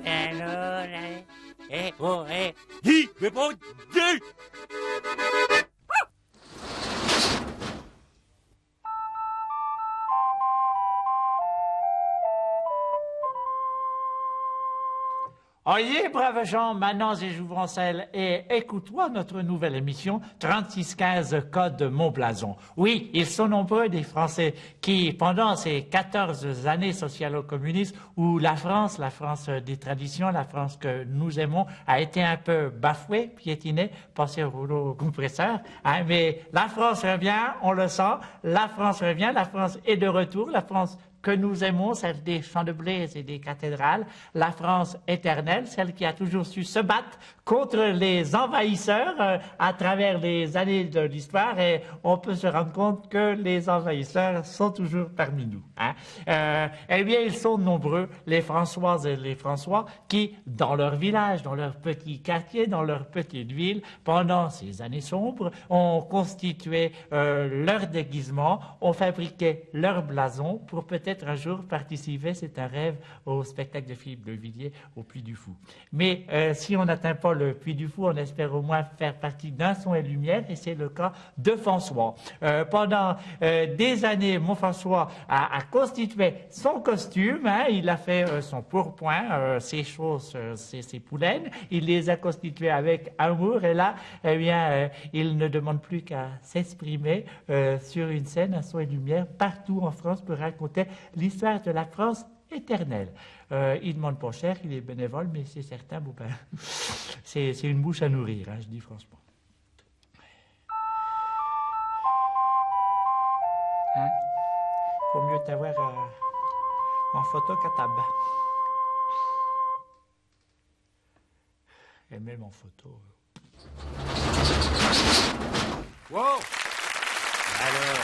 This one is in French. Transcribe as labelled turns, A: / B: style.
A: Alors, dis, mais bon, dis!
B: Oyez, braves gens, manants et jouvencelles, et écoute-toi notre nouvelle émission 3615 Code Montblason. Oui, ils sont nombreux des Français qui, pendant ces 14 années socialo-communistes, où la France des traditions, la France que nous aimons, a été un peu bafouée, piétinée, passée au rouleau compresseur, hein, mais la France revient, on le sent, la France revient, la France est de retour, la France que nous aimons, celle des champs de blé et des cathédrales, la France éternelle, celle qui a toujours su se battre contre les envahisseurs à travers les années de l'histoire, et on peut se rendre compte que les envahisseurs sont toujours parmi nous. Hein. Eh bien, ils sont nombreux, les Françoises et les François, qui, dans leur village, dans leur petit quartier, dans leur petite ville, pendant ces années sombres, ont constitué leur déguisement, ont fabriqué leur blason pour peut-être un jour participer, c'est un rêve, au spectacle de Philippe de Villiers au Puy du Fou. Mais si on n'atteint pas le Puy du Fou, on espère au moins faire partie d'un son et lumière, et c'est le cas de François. Pendant des années, mon François a constitué son costume, hein, il a fait son pourpoint, ses choses, ses poulaines, il les a constituées avec amour, et là, eh bien, il ne demande plus qu'à s'exprimer sur une scène à son et lumière partout en France pour raconter l'histoire de la France éternelle. Il ne demande pas cher, il est bénévole, mais c'est certain, bon, ben, c'est une bouche à nourrir, hein, je dis franchement. Hein? Faut mieux t'avoir en photo qu'à table. Et même en photo.
A: Wow! Alors,